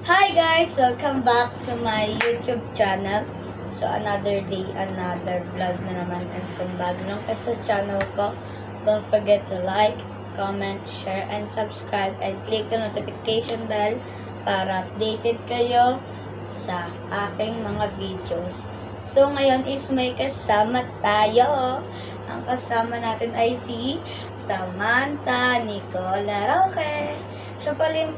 Hi guys! Welcome back to my YouTube channel. So another day, another vlog na naman. And kung bago lang kayo sa channel ko, don't forget to like, comment, share, and subscribe. And click the notification bell para updated kayo sa aking mga videos. So ngayon is may kasama tayo. Ang kasama natin ay si Samantha Nicola Roque. So pala yung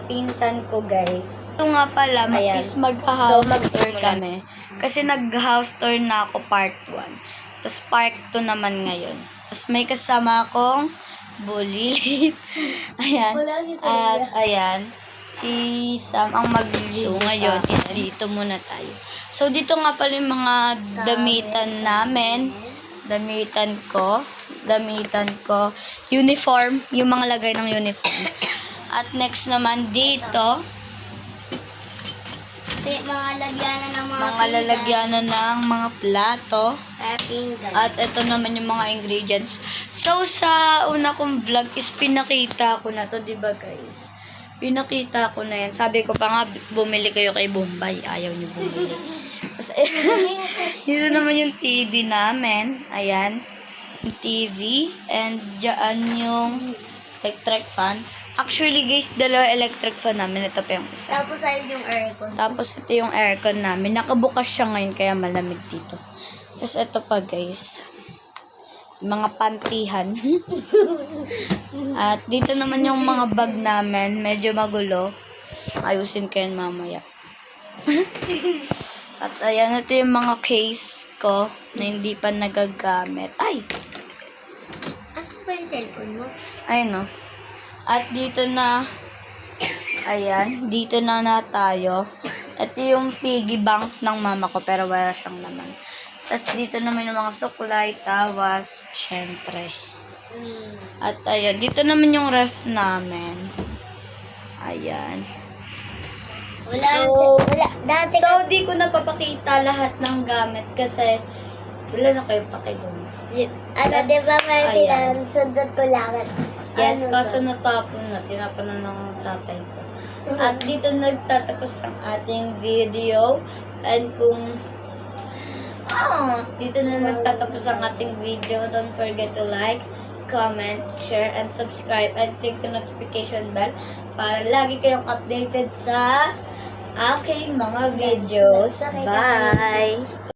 pinsan ko, guys. Ito nga pala, is mag-house tour kami. Kasi nag-house tour na ako part 1. Tapos part 2 naman ngayon. Tapos may kasama akong bulilit. Ayan. At ayan, si Sam ang maglilinis. So ngayon is dito muna tayo. So dito nga pala yung mga damitan namin. Damitan ko. Uniform. Yung mga lagay ng uniform. At next naman dito, Mga lagyanan ng mga lalagyanan ng mga plato. pinggan. At ito naman yung mga ingredients. So, sa una kong vlog is pinakita ko na to, diba guys? Pinakita ko na yan. Sabi ko pa nga, bumili kayo kay Bombay. Ayaw niyo bumili. So, dito naman yung TV namin. Ayan. Yung TV. And dyan yung electric fan. Actually guys, dalawa electric fan namin. Ito pa yung isa. Tapos ayun yung aircon. Tapos ito yung aircon namin. Nakabukas siya ngayon kaya malamig dito. Tapos ito pa guys. Mga pantihan. At dito naman yung mga bag namin. Medyo magulo. Ayusin ko yan mamaya. At ayan, ito yung mga case ko na hindi pa nagagamit. Ay! Asan ba yung cellphone mo? Ayun no. At dito na, ayan, dito na tayo. Ito yung piggy bank ng mama ko, pero wala siyang laman. Tapos dito naman yung mga suklay, tawas, syempre. At ayan, dito naman yung ref namin. Ayan. Dati So, di ko napapakita lahat ng gamit kasi wala na kayo pakidoon. di ba Ayan. sundot ko lang. Yes, kaso natapon na. Tinapon na ng tatay ko. At dito nagtatapos ang ating video. And kung dito na nagtatapos ang ating video. Don't forget to like, comment, share, and subscribe. And click the notification bell para lagi kayong updated sa aking mga videos. Bye!